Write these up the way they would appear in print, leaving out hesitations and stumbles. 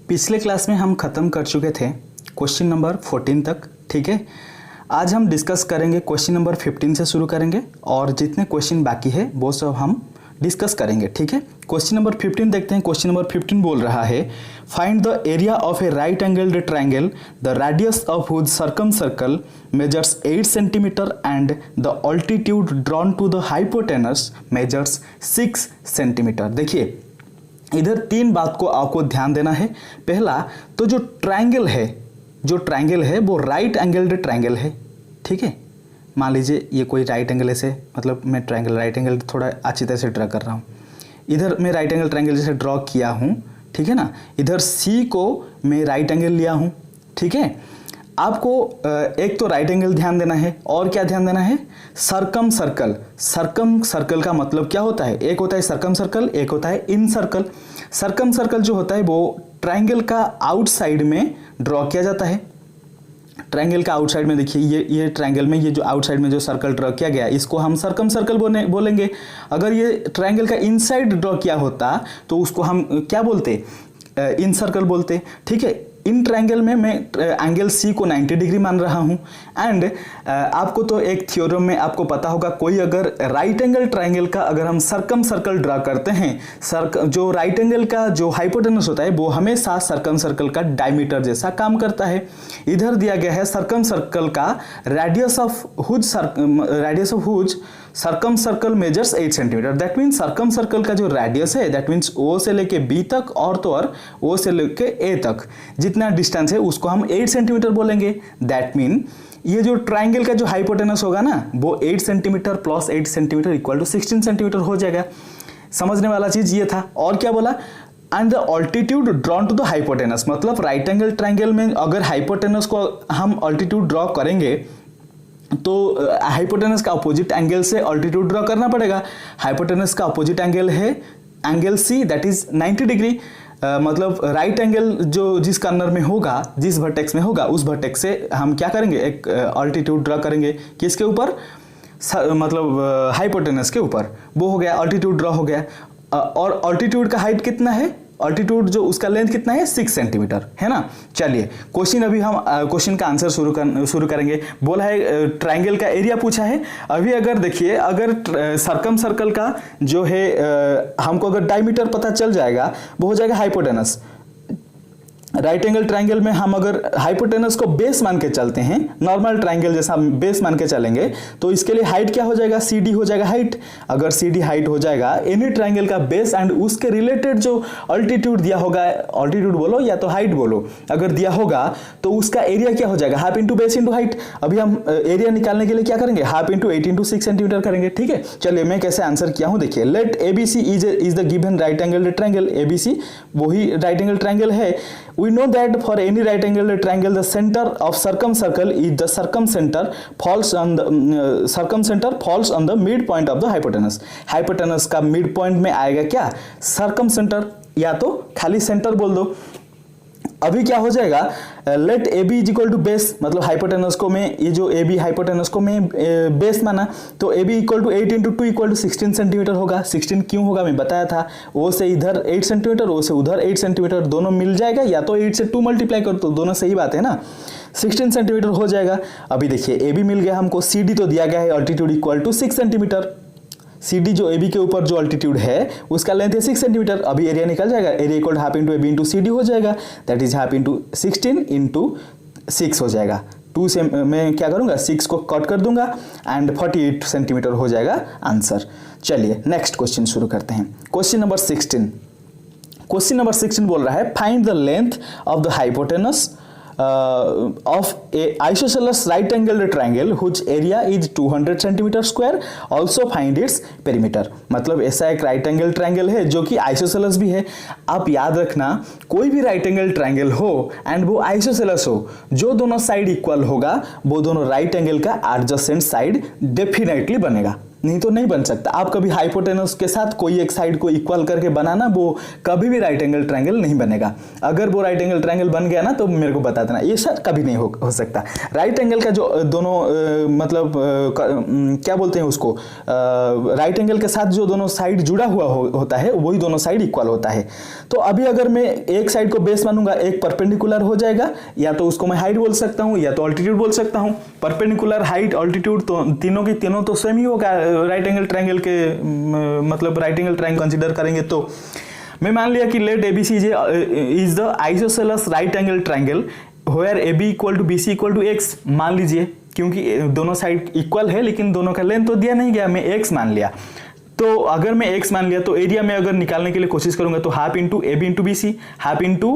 पिछले क्लास में हम ख़त्म कर चुके थे क्वेश्चन नंबर 14 तक। ठीक है, आज हम डिस्कस करेंगे क्वेश्चन नंबर 15 से शुरू करेंगे और जितने क्वेश्चन बाकी है वो सब हम डिस्कस करेंगे। ठीक है, क्वेश्चन नंबर 15 देखते हैं। क्वेश्चन नंबर 15 बोल रहा है, find the area of a right angled triangle the radius of whose circumcircle measures 8 centimetre and the altitude drawn to the hypotenuse measures 6 centimetre. देखिए, इधर तीन बात को आपको ध्यान देना है। पहला तो जो ट्रायंगल है वो राइट एंगल्ड ट्रायंगल है। ठीक है, मान लीजिए ये कोई राइट एंगल ऐसे, मतलब मैं राइट एंगल थोड़ा अच्छी तरह से ड्रा कर रहा हूँ। इधर मैं राइट एंगल ट्रायंगल जैसे ड्रॉ किया हूँ, ठीक है ना। इधर सी को मैं राइट एंगल लिया हूँ। ठीक है, आपको एक तो राइट एंगल ध्यान देना है और क्या ध्यान देना है, सर्कम सर्कल का मतलब क्या होता है, एक होता है सर्कम सर्कल, एक होता है इन सर्कल। सर्कम सर्कल जो होता है वो ट्रायंगल का आउटसाइड में ड्रॉ किया जाता है। ट्रायंगल का आउटसाइड में देखिए, ये ट्रायंगल में ये जो आउटसाइड में जो सर्कल ड्रॉ किया गया इसको हम सर्कम सर्कल बोलेंगे। अगर ये ट्रायंगल का इनसाइड ड्रॉ किया होता तो उसको हम क्या बोलते, इन सर्कल बोलते। ठीक है, इन ट्रायंगल में मैं एंगल सी को 90 डिग्री मान रहा हूं। एंड आपको तो एक थ्योरम में आपको पता होगा, कोई अगर राइट एंगल ट्रायंगल का अगर हम सर्कम सर्कल ड्रा करते हैं, जो राइट एंगल का जो हाइपोटेनस होता है वो हमेशा सर्कम सर्कल का डायमीटर जैसा काम करता है। इधर दिया गया है सर्कम सर्कल का radius of whose circumcircle measures 8 centimetre. That means circumcircle का जो रेडियस है, दैट मीन्स ओ से लेके बी तक और तो और ओ से लेके ए तक जितना डिस्टेंस है उसको हम 8 सेंटीमीटर बोलेंगे। दैट मीन ये जो ट्रायंगल का जो हाइपोटेनस होगा ना वो 8 centimetre plus 8 centimetre equal to 16 centimetre हो जाएगा। समझने वाला चीज ये था। और क्या बोला, and the altitude drawn to the hypotenuse, मतलब राइट एंगल ट्रायंगल में अगर हाइपोटेनस को हम ऑल्टीट्यूड ड्रॉ करेंगे तो हाइपोटेनस का अपोजिट एंगल से ऑल्टीट्यूड ड्रॉ करना पड़ेगा। हाइपोटेनस का अपोजिट एंगल है angle C, that is 90 degree. मतलब राइट एंगल जो जिस कॉर्नर में होगा, जिस वर्टेक्स में होगा, उस वर्टेक्स से हम क्या करेंगे, एक ऑल्टीट्यूड ड्रॉ करेंगे। किसके ऊपर, मतलब हाइपोटेनस के ऊपर। वो हो गया, ऑल्टीट्यूड ड्रॉ हो गया। और ऑल्टीट्यूड का हाइट कितना है, ऑल्टीट्यूड जो उसका लेंथ कितना है, 6 सेंटीमीटर है ना। चलिए क्वेश्चन अभी हम क्वेश्चन का आंसर शुरू करेंगे। बोला है ट्रायंगल का एरिया पूछा है। अभी अगर देखिए, अगर सर्कम सर्कल का जो है हमको अगर डायमीटर पता चल जाएगा वो हो जाएगा हाइपोटेनस। राइट एंगल ट्रायंगल में हम अगर हाइपोटेनस को बेस मान के चलते हैं, नॉर्मल ट्रायंगल जैसा बेस मान के चलेंगे, तो इसके लिए हाइट क्या हो जाएगा, CD हो जाएगा हाइट। अगर CD हाइट हो जाएगा एनी ट्रायंगल का बेस एंड उसके रिलेटेड जो ऑल्टीट्यूड दिया होगा, ऑल्टीट्यूड बोलो या तो हाइट बोलो, अगर दिया होगा तो उसका एरिया क्या हो जाएगा, half into base into height. अभी हम एरिया निकालने के लिए क्या करेंगे, हाफ इंटू 8 इंटू 6 सेंटीमीटर करेंगे। ठीक है, चलिए मैं कैसे आंसर किया हूं देखिए। Let ABC is the given right angle triangle. ABC वही राइट एंगल ट्रायंगल है। We know that for any right angled triangle, the center of circumcircle is the circumcenter falls on the midpoint of the hypotenuse. Hypotenuse का midpoint में आएगा क्या, circumcenter, या तो खाली centre बोल दो। अभी क्या हो जाएगा, let AB is equal to base, मतलब हाइपोटेनस को मैं, ये जो AB हाइपोटेनस को मैं बेस माना, तो AB equal to 8 into 2 equal to 16 centimetre होगा। 16 क्यों होगा मैं बताया था, ओ से इधर 8 सेंटीमीटर, ओ से उधर 8 सेंटीमीटर, दोनों मिल जाएगा, या तो 8 से 2 मल्टीप्लाई करो तो दोनों सही बात है ना, 16 सेंटीमीटर हो जाएगा। अभी देखिए AB मिल गया हमको, CD तो दिया गया है altitude equal to 6 centimetre. CD जो AB के ऊपर जो ऑल्टीट्यूड है उसका लेंथ है 6 सेंटीमीटर। अभी एरिया निकल जाएगा, area equal half into AB into CD हो जाएगा, that is half into 16 into 6 हो जाएगा। 2 से मैं क्या करूंगा, 6 को कट कर दूंगा एंड 48 सेंटीमीटर हो जाएगा आंसर। चलिए नेक्स्ट क्वेश्चन शुरू करते हैं। Question number 16। क्वेश्चन नंबर 16 बोल रहा है, find the length of the hypotenuse of a isosceles right angled triangle whose area is 200 centimeter square, also find its perimeter। मतलब ऐसा एक राइट एंगल ट्रायंगल है जो कि आइसोसेलेस भी है। आप याद रखना, कोई भी राइट एंगल ट्रायंगल हो एंड वो आइसोसेलेस हो, जो दोनों साइड इक्वल होगा वो दोनों राइट एंगल का एडजेसेंट साइड डेफिनेटली बनेगा। नहीं तो नहीं बन सकता। आप कभी हाइपोटेनस के साथ कोई एक साइड को इक्वल करके बनाना, वो कभी भी राइट एंगल ट्रायंगल नहीं बनेगा। अगर वो राइट एंगल ट्रायंगल बन गया ना तो मेरे को बता देना, ये शायद कभी नहीं हो सकता। राइट एंगल का जो दोनों क्या बोलते हैं उसको, राइट एंगल के साथ जो दोनों साइड जुड़ा हुआ होता है वही दोनों साइड इक्वल होता है। तो अभी अगर मैं एक साइड को बेस मानूंगा, एक परपेंडिकुलर हो जाएगा, या तो उसको मैं हाइट बोल सकता हूं या तो ऑल्टीट्यूड बोल सकता हूं। परपेंडिकुलर, हाइट, ऑल्टीट्यूड तो तीनों की तीनों तो सेम ही होगा राइट एंगल ट्रायंगल के, मतलब राइट एंगल ट्रायंगल कंसीडर करेंगे तो मैं मान लिया कि let ABCJ is the isosceles right angle triangle where AB equal to BC equal to X मान लीजिए, क्योंकि दोनों साइड इक्वल है लेकिन दोनों का लेंथ तो दिया नहीं गया, मैं X मान लिया। तो अगर मैं X मान लिया तो एरिया में अगर निकालने के लिए कोशिश करूंगा तो half into AB into BC, half into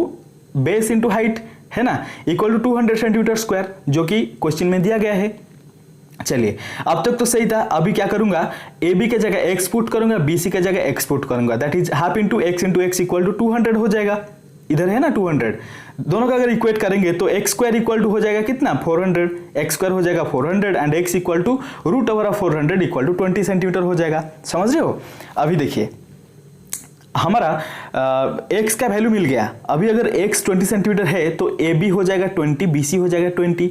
base into height, है ना, इक्वल टू 200 सेंटीमीटर स्क्वायर, जो कि क्वेश्चन में दिया गया है। चलिए अब तक तो सही था। अभी क्या करूंगा, AB के जगह X पुट करूंगा, BC के जगह X पुट करूंगा, that is half into X equal to 200 हो जाएगा। इधर है ना 200, दोनों का अगर इक्वेट करेंगे तो x स्क्वायर इक्वल टू हो जाएगा कितना 400, x स्क्वायर हो जाएगा 400 and x equal to root over of 400 equal to 20 centimetre हो जाएगा। समझ रहे हो? अभी देखिए हमारा x का वैल्यू मिल गया। अभी अगर x 20 सेंटीमीटर है तो AB हो जाएगा 20, BC हो जाएगा 20।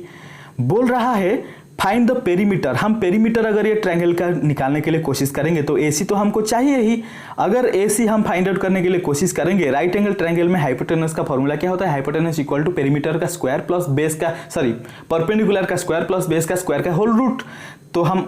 बोल रहा है फाइंड द पेरीमीटर। हम पेरीमीटर अगर ये ट्रायंगल का निकालने के लिए कोशिश करेंगे तो AC तो हमको चाहिए ही। अगर AC हम फाइंड आउट करने के लिए कोशिश करेंगे, राइट एंगल ट्रायंगल में हाइपोटेनस का फॉर्मूला क्या होता है, हाइपोटेनस इक्वल टू पेरीमीटर का स्क्वायर प्लस बेस का, सॉरी परपेंडिकुलर का स्क्वायर प्लस बेस का स्क्वायर का होल रूट। तो हम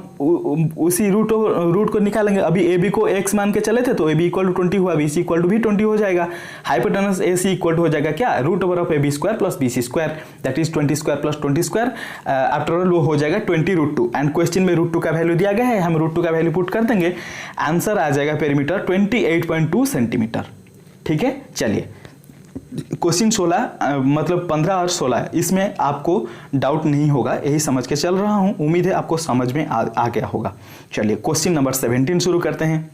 उसी रूट को निकालेंगे। अभी AB को x मान के चले थे तो AB इक्वल टू 20 हुआ, BC इक्वल टू भी 20 हो जाएगा। हाइपोटेनस AC इक्वल टू हो जाएगा क्या, root over of AB square plus BC square, that is 20 square plus 20 square, after all वो हो जाएगा 20 रूट 2। एंड क्वेश्चन में रूट 2 का वैल्यू दिया गया है, हम रूट 2 का वैल्यू पुट कर देंगे, आंसर आ जाएगा पेरीमीटर 28.2 सेंटीमीटर। ठीक है, चलिए क्वेश्चन 16 मतलब 15 और 16 इसमें आपको डाउट नहीं होगा, यही समझ के चल रहा हूं। उम्मीद है आपको समझ में आ गया होगा। चलिए क्वेश्चन नंबर 17 शुरू करते हैं।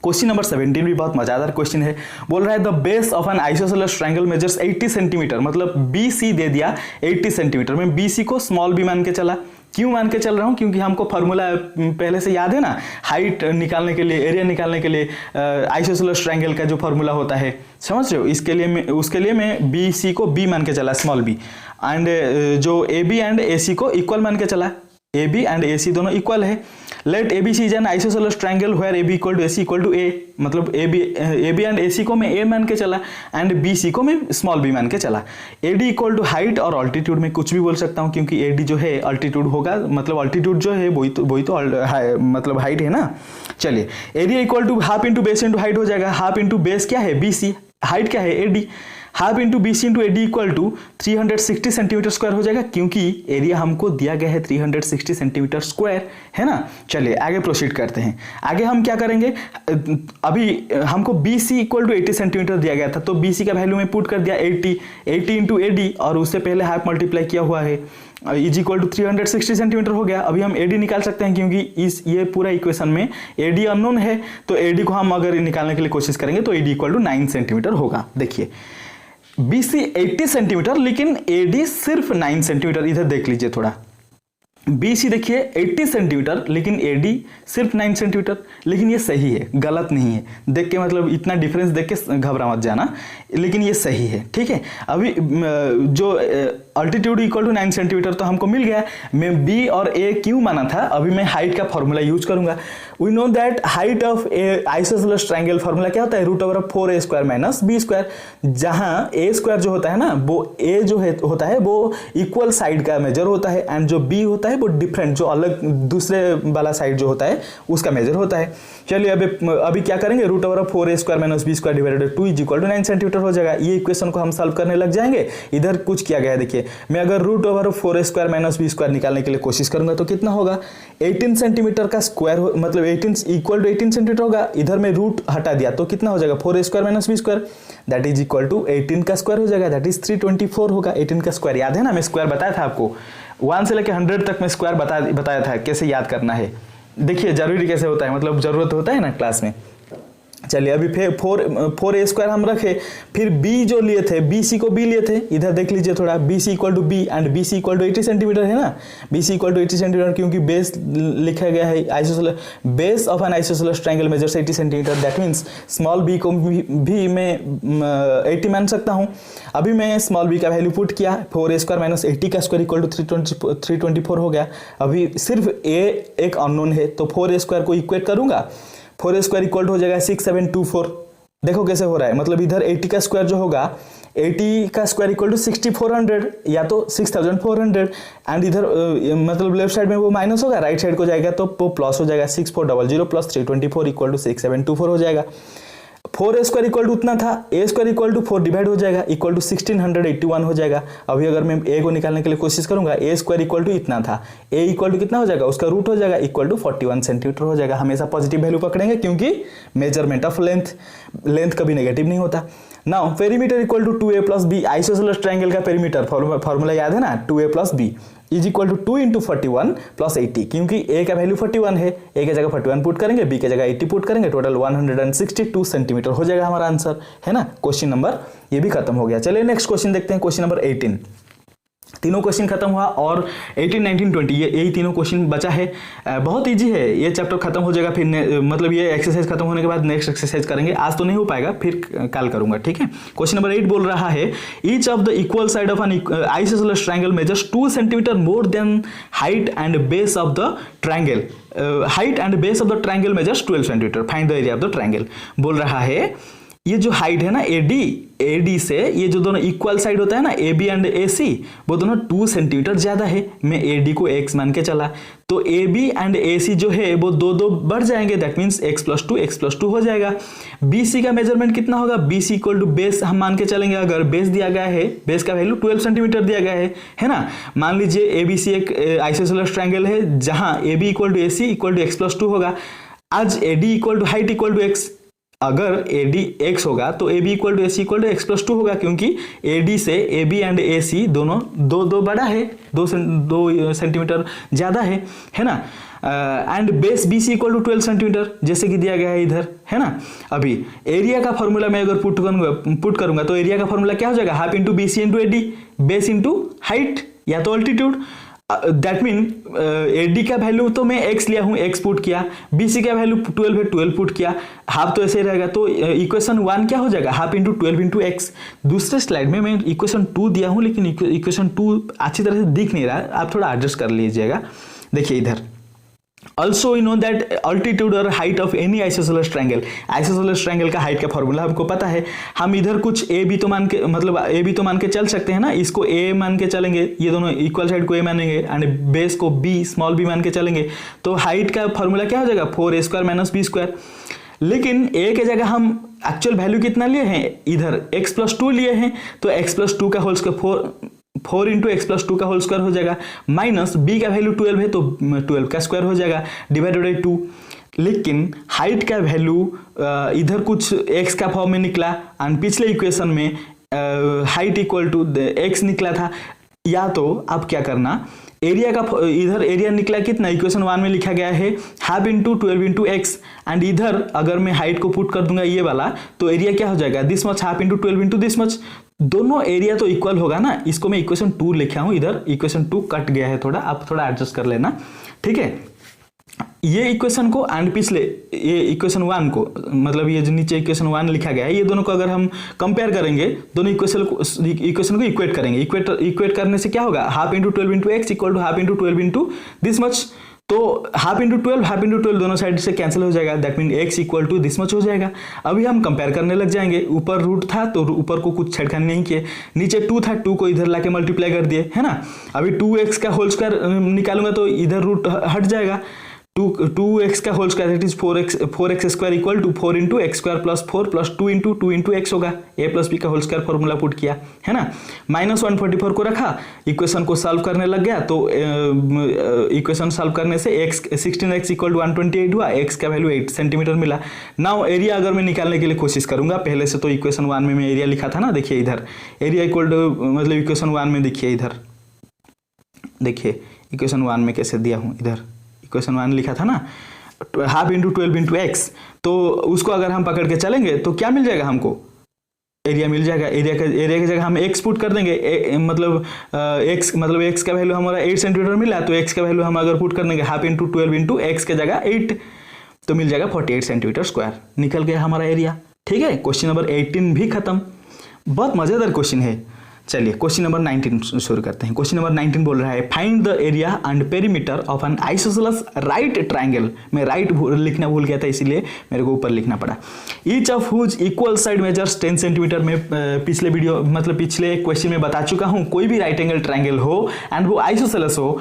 क्वेश्चन नंबर 17 भी बहुत मजेदार क्वेश्चन है। बोल रहा है the base of an isosceles triangle measures 80 centimetre, मतलब BC दे दिया 80 सेंटीमीटर में BC को स्मॉल b मान के चला। क्यों मान के चल रहा हूं, क्योंकि हमको फार्मूला पहले से याद है ना, हाइट निकालने के लिए, एरिया निकालने के लिए आइसोसेलेस ट्रायंगल का जो फार्मूला होता है, समझ रहे हो? उसके लिए मैं BC को B मान के चला, स्मॉल b, एंड जो AB एंड AC को इक्वल मान के चला। AB एंड AC दोनों इक्वल है। Let ABC is an isosceles triangle where AB equal to AC equal to A, मतलब AB एंड AC को मैं A मान के चला एंड BC को मैं स्मॉल b मान के चला। AD इक्वल टू हाइट और ऑल्टीट्यूड में कुछ भी बोल सकता हूं, क्योंकि AD जो है ऑल्टीट्यूड होगा, मतलब ऑल्टीट्यूड जो है वही तो मतलब हाइट है ना। चलिए area equal to half into base into height हो जाएगा। हाफ इंटू बेस क्या है BC, हाइट क्या है AD, half into BC into AD equal to 360 centimetre square हो जाएगा, क्योंकि एरिया हमको दिया गया है 360 सेंटीमीटर स्क्वायर, है ना। चलिए आगे प्रोसीड करते हैं। आगे हम क्या करेंगे, अभी हमको BC इक्वल टू 80 सेंटीमीटर दिया गया था, तो BC का वैल्यू में पुट कर दिया 80 इंटू AD, और उससे पहले हाफ मल्टीप्लाई किया हुआ है, इज इक्वल टू 360 सेंटीमीटर हो गया। अभी हम AD निकाल सकते हैं, क्योंकि ये पूरा इक्वेशन में AD अननोन है, तो AD को हम अगर निकालने के लिए कोशिश करेंगे तो AD इक्वल टू 9 सेंटीमीटर होगा। देखिए BC 80 सेंटीमीटर लेकिन AD सिर्फ 9 सेंटीमीटर। इधर देख लीजिए थोड़ा, BC देखिए 80 सेंटीमीटर लेकिन AD सिर्फ 9 सेंटीमीटर, लेकिन ये सही है, गलत नहीं है। देख के मतलब इतना डिफरेंस देख के घबरा मत जाना, लेकिन ये सही है। ठीक है, अभी जो अल्टीट्यूड इक्वल टू 9 सेंटीमीटर तो हमको मिल गया। मैं B और A क्यों माना था, अभी मैं हाइट का फॉर्मूला यूज करूंगा। We know that height of a isosceles triangle formula क्या होता है, root over of 4A square minus B square, जहां A स्क्वायर जो होता है ना, वो A जो है होता है वो इक्वल साइड का मेजर होता है, एंड जो B होता है वो डिफरेंट, जो अलग दूसरे वाला साइड जो होता है उसका मेजर होता है। चलिए अभी क्या करेंगे, root over of 4A square minus B square divided 2 is equal to 9 centimetre हो जाएगा। ये इक्वेशन को हम सॉल्व करने लग जाएंगे। इधर कुछ किया गया है, देखिए मैं अगर root over of 4A square minus B square निकालने के लिए कोशिश करूंगा तो कितना होगा, 18 सेंटीमीटर का स्क्वायर, मतलब 18 इक्वल टू 18 सेंटीमीटर होगा। इधर में रूट हटा दिया तो कितना हो जाएगा, 4A square minus B square, that is equal to 18 का स्क्वायर हो जाएगा, दैट इज 324 होगा। 18 का स्क्वायर याद है ना, मैं स्क्वायर बताया था आपको, 1 से लेकर 100 तक मैं स्क्वायर बताया था कैसे याद करना है। देखिए जरूरी कैसे होता है, मतलब जरूरत होता है ना क्लास में। चलिए अभी फिर फोर ए स्क्वायर हम रखे, फिर बी जो लिए थे, बी सी को बी लिए थे, इधर देख लीजिए थोड़ा, B C equal to B and B C equal to 80 centimetre है ना, B C equal to 80 centimetre क्योंकि बेस लिखा गया है, isosceles base of an isosceles triangle measures 80 centimetre, that means small b को भी मैं 80 मान सकता हूँ। अभी मैं स्मॉल बी का वैल्यू पुट किया, 4a² माइनस 80 का स्क्वायर इक्वल टू 324 हो गया। अभी सिर्फ ए एक अननोन है तो 4a² को इक्वेट करूंगा, 4a² इक्वल हो जाएगा 6724। देखो कैसे हो रहा है, मतलब इधर 80 का स्क्वायर जो होगा, 80 का स्क्वायर इक्वल टू 6400 या तो 6400 एंड इधर मतलब लेफ्ट साइड में वो माइनस होगा, राइट साइड को जाएगा तो वो प्लस हो जाएगा, 6400 प्लस 324 इक्वल टू 6724 हो जाएगा। 4a² इक्वल टू उतना था, a² इक्वल टू 4 डिवाइड हो जाएगा इक्वल टू 1681 हो जाएगा। अभी अगर मैं a को निकालने के लिए कोशिश करूंगा, a² इक्वल टू इतना था, a इक्वल टू कितना हो जाएगा, उसका रूट हो जाएगा इक्वल टू 41 सेंटीमीटर हो जाएगा। हमेशा पॉजिटिव वैल्यू पकड़ेंगे क्योंकि मेजरमेंट ऑफ लेंथ कभी नेगेटिव नहीं होता। Now perimeter equal to 2a plus B, isosceles triangle का पेरीमीटर फॉर्मूला याद है ना, 2a plus B is equal to 2 into 41 plus 80, क्योंकि a का वैल्यू 41 है, a के जगह 41 पुट करेंगे, b के जगह 80 पुट करेंगे, टोटल 162 सेंटीमीटर हो जाएगा हमारा आंसर, है ना। क्वेश्चन नंबर ये भी खत्म हो गया। चलिए नेक्स्ट क्वेश्चन देखते हैं, क्वेश्चन नंबर 18। तीनों क्वेश्चन खत्म हुआ और 18, 19, 20 ये यही तीनों क्वेश्चन बचा है। बहुत इजी है, ये चैप्टर खत्म हो जाएगा, फिर मतलब ये एक्सरसाइज खत्म होने के बाद नेक्स्ट एक्सरसाइज करेंगे। आज तो नहीं हो पाएगा, फिर कल करूंगा, ठीक है। क्वेश्चन नंबर 8 बोल रहा है, each of the equal side of an isosceles triangle measures 2 centimetre more than height and base of the triangle, height and base of the triangle measures 12 centimetre, find the area of the triangle. बोल रहा है ये जो height है ना AD से, ये जो दोनों इक्वल साइड होता है ना AB एंड AC, वो दोनों 2 सेंटीमीटर ज्यादा है। मैं AD को x मान के चला तो AB एंड AC जो है वो दो बढ़ जाएंगे, दैट मीन्स x+2 हो जाएगा। BC का मेजरमेंट कितना होगा, BC इक्वल टू बेस हम मान के चलेंगे, अगर बेस दिया गया है, बेस का वैल्यू 12 सेंटीमीटर दिया गया है ना। मान लीजिए ABC एक आइसोसेलेस ट्रायंगल है जहां AB equal to AC equal to x+2 होगा। आज AD equal to height equal to x, अगर AD x होगा तो AB equal to AC equal to x+2 होगा, क्योंकि AD से AB एंड AC दोनों दो बड़ा है, 2 सेंटीमीटर ज्यादा है ना। And base BC equal to 12 centimetre जैसे कि दिया गया है इधर, है ना। अभी एरिया का फॉर्मूला मैं अगर पुट करूंगा तो एरिया का फॉर्मूला क्या हो जाएगा, half into BC into AD, base into height या तो अल्टीट्यूड। दैट मीन AD का वैल्यू तो मैं x लिया हूं, x पुट किया, BC का वैल्यू 12 है, 12 पुट किया, हाफ तो ऐसे ही रहेगा। तो इक्वेशन 1 क्या हो जाएगा, हाफ इंटू 12 इंटू x। दूसरे स्लाइड में मैं इक्वेशन 2 दिया हूं, लेकिन इक्वेशन 2 अच्छी तरह से दिख नहीं रहा है, आप थोड़ा एडजस्ट कर लीजिएगा। देखिए इधर Also we know that altitude और height of any isosceles triangle, isosceles triangle का height का फॉर्मूला हमको पता है। हम इधर कुछ a b तो मान के, मतलब a b तो मान के चल सकते हैं ना, इसको a मान के चलेंगे, ये दोनों इक्वल साइड को a मानेंगे एंड बेस को b स्मॉल b मान के चलेंगे। तो हाइट का फॉर्मूला क्या हो जाएगा, 4a² माइनस b²। लेकिन a के जगह हम एक्चुअल वैल्यू कितना लिए हैं, इधर x+2 लिए हैं, तो x+2 का होल स्क्वायर 4 इंटू x+2 का होल स्क्वायर हो जाएगा, माइनस b का वैल्यू 12 है तो 12 का स्क्वायर हो जाएगा डिवाइडेड बाई 2। लेकिन हाइट का वैल्यू इधर कुछ x का फॉर्म में निकला एंड पिछले इक्वेशन में हाइट इक्वल टू x निकला था। या तो आप क्या करना, एरिया का इधर एरिया निकला कितना, इक्वेशन 1 में लिखा गया है half into 12 into x, and इधर अगर मैं हाइट को पुट कर दूंगा ये वाला, तो एरिया क्या हो जाएगा, this much half into 12 into this much. दोनों एरिया तो इक्वल होगा ना, इसको मैं इक्वेशन 2 लिखा हूं, इधर इक्वेशन 2 कट गया है थोड़ा, आप थोड़ा एडजस्ट कर लेना, ठीक है। ये इक्वेशन को एंड पिछले ये इक्वेशन 1 को, मतलब ये जो नीचे इक्वेशन 1 लिखा गया है, ये दोनों को अगर हम कंपेयर करेंगे, दोनों इक्वेशन को इक्वेट करेंगे, इक्वेट करने से क्या होगा, half into 12 into X equal to half into 12 into this much. तो हाफ इंटू 12 दोनों साइड से कैंसिल हो जाएगा, that mean x equal to this much हो जाएगा। अभी हम कंपेयर करने लग जाएंगे, ऊपर रूट था तो ऊपर को कुछ छेड़खानी नहीं किए, नीचे 2 था, 2 को इधर लाके मल्टीप्लाई कर दिए, है ना। अभी 2x का होल स्क्वायर निकालूंगा तो इधर रूट हट जाएगा, 2x का whole square it is 4x square equal to 4 into X square plus 4 plus 2 into X होगा, a प्लस बी का होल स्क्वायर फॉर्मूला पुट किया, है ना। माइनस 144 को रखा, इक्वेशन को सॉल्व करने लग गया, तो इक्वेशन सॉल्व करने से x 16x इक्वल टू 128 हुआ, x का वैल्यू 8 सेंटीमीटर मिला। नाउ एरिया अगर मैं निकालने के लिए कोशिश करूंगा, पहले से तो इक्वेशन 1 में मैं एरिया लिखा था ना, देखिए इधर एरिया इक्वल टू, मतलब इक्वेशन 1 में देखिए इधर, देखिए इक्वेशन 1 में कैसे दिया हूं, इधर इक्वेशन 1 लिखा था ना, हाफ इंटू 12 इंटू एक्स, तो उसको अगर हम पकड़ के चलेंगे तो क्या मिल जाएगा हमको, एरिया मिल जाएगा। एरिया की जगह हम एक्स पुट कर देंगे, मतलब एक्स का वैल्यू हमारा 8 सेंटीमीटर मिला, तो एक्स का वैल्यू हम अगर पुट कर देंगे हाफ इंटू 12 इंटू एक्स के जगह 8, तो मिल जाएगा 48 सेंटीमीटर स्क्वायर, निकल गया हमारा एरिया। ठीक है, क्वेश्चन नंबर 18 भी खत्म। बहुत मजेदार क्वेश्चन है। चलिए क्वेश्चन नंबर 19 शुरू करते हैं। क्वेश्चन नंबर 19 बोल रहा है find the area and perimeter of an isosceles right triangle. मैं राइट लिखना भूल गया था, इसीलिए मेरे को ऊपर लिखना पड़ा। Each of whose equal side measures 10 centimetre में पिछले वीडियो मतलब पिछले क्वेश्चन में बता चुका हूं, कोई भी राइट एंगल ट्राइंगल हो एंड वो आइसोसेलेस हो,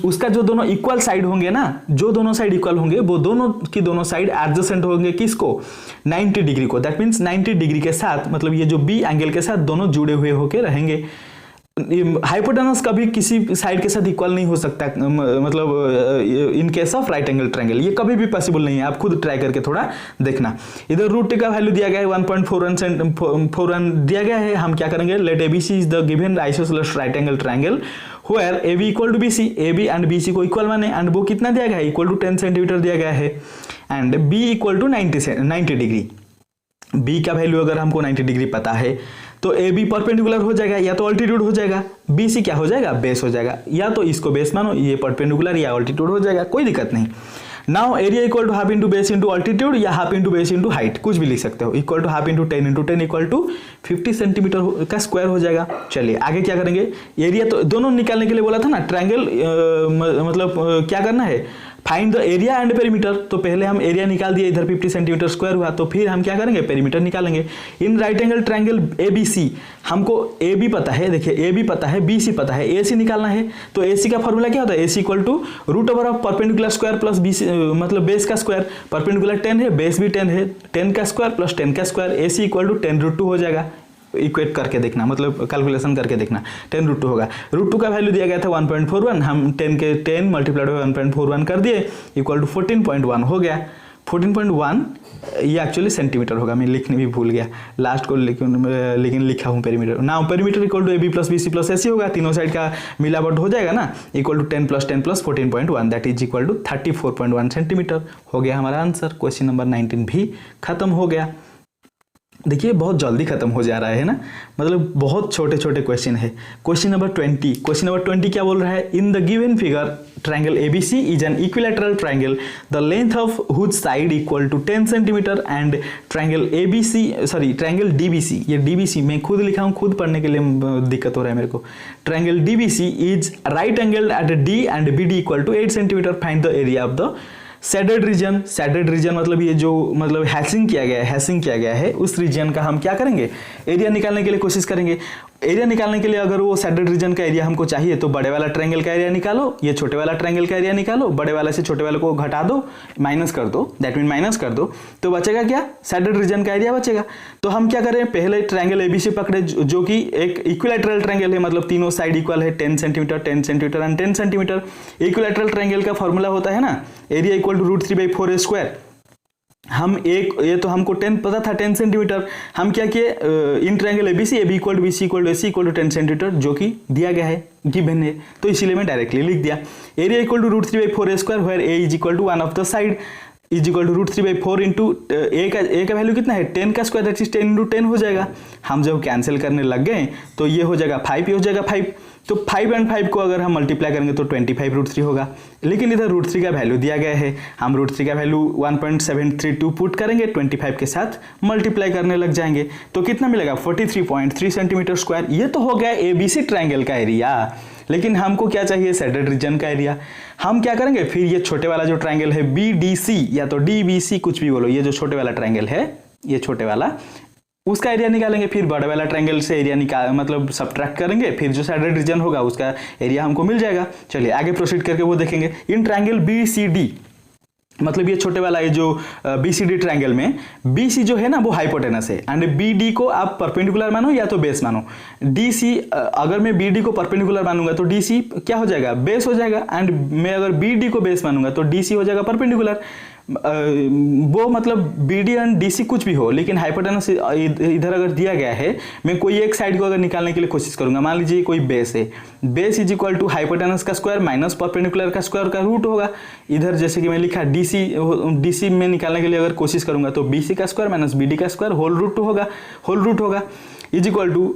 उसका जो दोनों इक्वल साइड होंगे ना, जो दोनों साइड इक्वल होंगे वो दोनों की दोनों साइड एडजेसेंट होंगे किसको, 90 डिग्री को। दैट मीन्स 90 डिग्री के साथ, मतलब ये जो बी एंगल के साथ दोनों जुड़े हुए होके रहेंगे। हाइपोटेनस कभी किसी साइड के साथ इक्वल नहीं हो सकता, मतलब in case of right angle triangle ये कभी भी पॉसिबल नहीं है। आप खुद ट्राई करके थोड़ा देखना। इधर रूट का वैल्यू दिया गया है 1.41 दिया गया है। हम क्या करेंगे, let ABC is the given isosceles right angle triangle where AB equal to BC, AB and BC को इक्वल माने, एंड वो कितना दिया गया है, इक्वल टू 10 सेंटीमीटर दिया गया है, and B equal to 90 degree. B का वैल्यू अगर हमको 90 डिग्री पता है तो AB परपेंडिकुलर हो जाएगा, या तो अल्टीट्यूड हो जाएगा, BC क्या हो जाएगा, बेस हो जाएगा, या तो इसको बेस मानो, ये परपेंडिकुलर या अल्टीट्यूड हो जाएगा, कोई दिक्कत नहीं। Now area equal to half into base into altitude या half into base into height, कुछ भी लिख सकते हो, equal to half into 10 into 10 equal to 50 centimetre का स्क्वायर हो जाएगा। चलिए आगे क्या करेंगे, एरिया तो दोनों निकालने के लिए बोला था ना, ट्रायंगल मतलब क्या करना है, find the area and perimeter. तो पहले हम एरिया निकाल दिए, इधर 50 सेंटीमीटर स्क्वायर हुआ, तो फिर हम क्या करेंगे, पेरीमीटर निकालेंगे। In right angle triangle ABC हमको AB पता है, देखिए AB पता है, BC पता है, AC निकालना है। तो AC का फॉर्मूला क्या होता है, AC equal to root over of perpendicular square plus BC मतलब बेस का स्क्वायर, परपेंडिकुलर 10 है, बेस भी 10 है, 10 का स्क्वायर प्लस 10 का स्क्वायर, AC इक्वल टू 10√2 हो जाएगा। इक्वेट करके देखना, मतलब कैलकुलेशन करके देखना, 10√2 होगा। √2 का वैल्यू दिया गया था 1.41, हम 10 के 10 मल्टीप्लाइड बाय 1.41 कर दिए, इक्वल टू 14.1 हो गया। 14.1 ये एक्चुअली सेंटीमीटर होगा, मैं लिखने भी भूल गया लास्ट को, लेकिन लिखा हूँ perimeter. Now perimeter equal to AB plus BC plus AC होगा, तीनों साइड का मिलावट हो जाएगा ना, equal to 10 plus 10 plus 14.1 that is equal to 34.1 centimetre हो गया हमारा आंसर। क्वेश्चन नंबर 19 भी खत्म हो गया। देखिए बहुत जल्दी खत्म हो जा रहा है ना, मतलब बहुत छोटे छोटे क्वेश्चन है। क्वेश्चन नंबर 20 क्या बोल रहा है, in the given figure triangle ABC is an equilateral triangle the length of whose side equal to 10 centimetre and triangle DBC, ये DBC मैं खुद लिखा हूँ, खुद पढ़ने के लिए दिक्कत हो रहा है मेरे को। Triangle DBC is right angle at D and BD equal to 8 centimetre, find the area of the shaded region मतलब ये जो मतलब हैशिंग किया गया है उस रीजन का हम क्या करेंगे, एरिया निकालने के लिए कोशिश करेंगे। एरिया निकालने के लिए अगर वो सैडेड रीजन का एरिया हमको चाहिए तो बड़े वाला ट्रायंगल का एरिया निकालो, ये छोटे वाला ट्रायंगल का एरिया निकालो, बड़े वाले से छोटे वाले को घटा दो, माइनस कर दो, दैट मीन माइनस कर दो, तो बचेगा क्या, सैडेड रीजन का एरिया बचेगा। तो हम क्या करें, पहले ट्रायंगल ABC पकड़े जो कि एक इक्विलैटरल ट्रायंगल है, मतलब तीनों साइड इक्वल है, 10 centimetre 10 centimetre and 10 centimetre. Equilateral triangle का फॉर्मूला होता है ना, एरिया इक्वल टू √3/4 स्क्वायर। हम ये तो हमको 10 पता था 10 सेंटीमीटर, हम क्या किए, in triangle ABC AB equal to BC equal to AC equal to 10 centimetre जो कि दिया गया है, गिवन है, तो इसीलिए मैं डायरेक्टली लिख दिया। Area equal to √3/4 square where A is equal to one of the side is equal to √3/4 into A का वैल्यू कितना है, 10 का स्क्वायर, दैट इज 10 इंटू 10 हो जाएगा। हम जब कैंसिल करने लग गए तो ये हो जाएगा 5, ये हो जाएगा 5, तो 5 एंड 5 को अगर हम मल्टीप्लाई करेंगे तो 25√3 होगा। लेकिन इधर √3 का वैल्यू दिया गया है, हम √3 का वैल्यू 1.732 पुट करेंगे, 25 के साथ मल्टीप्लाई करने लग जाएंगे तो कितना मिलेगा, 43.3 सेंटीमीटर स्क्वायर। ये तो हो गया ABC ट्रायंगल का एरिया, लेकिन हमको क्या चाहिए, सैडेड रीजन का एरिया। हम क्या करेंगे, फिर ये छोटे वाला जो ट्रायंगल है BDC या तो DBC कुछ भी बोलो, ये जो छोटे वाला ट्रायंगल है, ये छोटे वाला, उसका एरिया निकालेंगे, फिर बड़े वाला ट्रायंगल से एरिया निकाल मतलब सब्ट्रैक्ट करेंगे, फिर जो सैडेड रीजन होगा उसका एरिया हमको मिल जाएगा। चलिए आगे प्रोसीड करके वो देखेंगे। इन ट्रायंगल BCD मतलब ये छोटे वाला ये जो BCD ट्रायंगल में BC जो है ना वो हाइपोटेनस है, एंड BD को आप परपेंडिकुलर मानो या तो बेस मानो। DC अगर मैं BD को परपेंडिकुलर मानूंगा तो DC क्या हो जाएगा, बेस हो जाएगा, एंड मैं अगर BD को बेस मानूंगा तो DC हो जाएगा परपेंडिकुलर। वो मतलब BD एंड DC कुछ भी हो, लेकिन हाइपोटेनस इधर अगर दिया गया है, मैं कोई एक साइड को अगर निकालने के लिए कोशिश करूंगा, मान लीजिए कोई बेस है, base is equal to hypotenuse का स्क्वायर माइनस परपेंडिकुलर का स्क्वायर का रूट होगा। इधर जैसे कि मैं लिखा DC में निकालने के लिए अगर कोशिश करूंगा तो BC का स्क्वायर माइनस BD का स्क्वायर होल रूट होगा इज इक्वल टू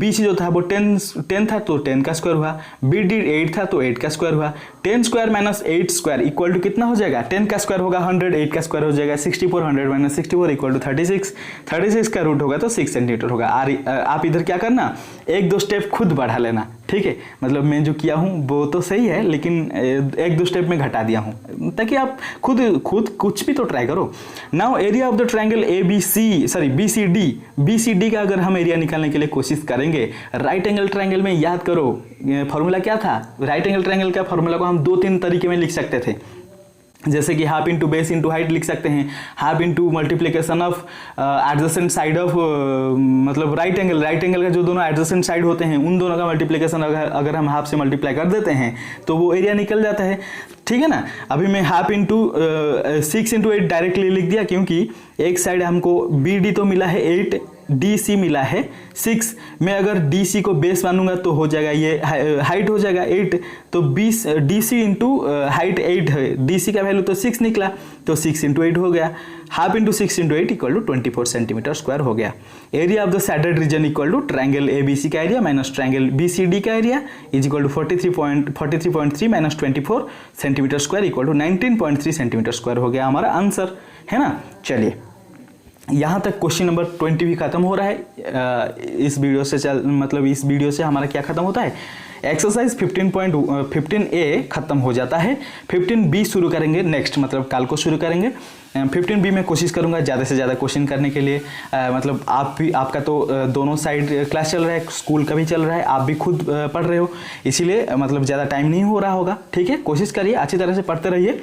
BC जो था वो 10 था तो 10 का स्क्वायर हुआ, BD 8 था तो 8 का स्क्वायर हुआ। 10 square minus 8 square equal to कितना हो जाएगा, 10 का स्क्वायर होगा 100, 8 का स्क्वायर हो जाएगा 64, 100 माइनस 64 इक्वल टू 36, 36 का रूट होगा तो 6 सेंटीमीटर होगा। आप इधर क्या करना, एक दो स्टेप खुद बढ़ा लेना, ठीक है। मतलब मैं जो किया हूँ वो तो सही है, लेकिन एक दो स्टेप में घटा दिया हूँ ताकि आप खुद कुछ भी तो ट्राई करो। Now area of the triangle BCD का अगर हम एरिया निकालने के लिए कोशिश करेंगे, राइट एंगल ट्रायंगल में याद करो फॉर्मूला क्या था। राइट एंगल ट्रायंगल का फॉर्मूला को हम 2-3 तरीके में लिख सकते थे, जैसे कि half into base into height लिख सकते हैं, half into multiplication of adjacent side of मतलब राइट एंगल का जो दोनों एडजेसेंट साइड होते हैं उन दोनों का मल्टीप्लिकेशन अगर हम हाफ से मल्टीप्लाई कर देते हैं तो वो एरिया निकल जाता है, ठीक है ना। अभी मैं हाफ इंटू 6 इंटू 8 डायरेक्टली लिख दिया, क्योंकि एक साइड हमको BD तो मिला है 8, DC मिला है 6, मैं अगर DC को बेस मानूंगा तो हो जाएगा ये हाइट हो जाएगा 8, तो 20 DC इंटू हाइट 8 है, DC का वैल्यू तो 6 निकला तो 6 इंटू 8 हो गया, half into 6 into 8 equal to 24 centimetre square हो गया। Area of the shaded region equal to triangle ABC का एरिया माइनस ट्रायंगल BCD का area is equal to 43.3 minus 24 centimetre square equal to 19.3 centimetre square हो गया हमारा answer, है ना। चलिए यहाँ तक क्वेश्चन नंबर 20 भी खत्म हो रहा है। इस वीडियो से हमारा क्या खत्म होता है, एक्सरसाइज 15.15A खत्म हो जाता है। 15B शुरू करेंगे नेक्स्ट, मतलब कल को शुरू करेंगे। 15B में कोशिश करूंगा ज़्यादा से ज़्यादा क्वेश्चन करने के लिए। मतलब आपका तो दोनों साइड क्लास चल रहा है, स्कूल का भी चल रहा है, आप भी खुद पढ़ रहे हो, इसीलिए मतलब ज़्यादा टाइम नहीं हो रहा होगा, ठीक है। कोशिश करिए, अच्छी तरह से पढ़ते रहिए।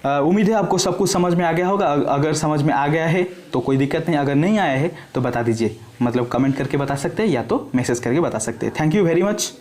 उम्मीद है आपको सब कुछ समझ में आ गया होगा। अगर समझ में आ गया है तो कोई दिक्कत नहीं, अगर नहीं आया है तो बता दीजिए, मतलब कमेंट करके बता सकते हैं या तो मैसेज करके बता सकते हैं। Thank you very much.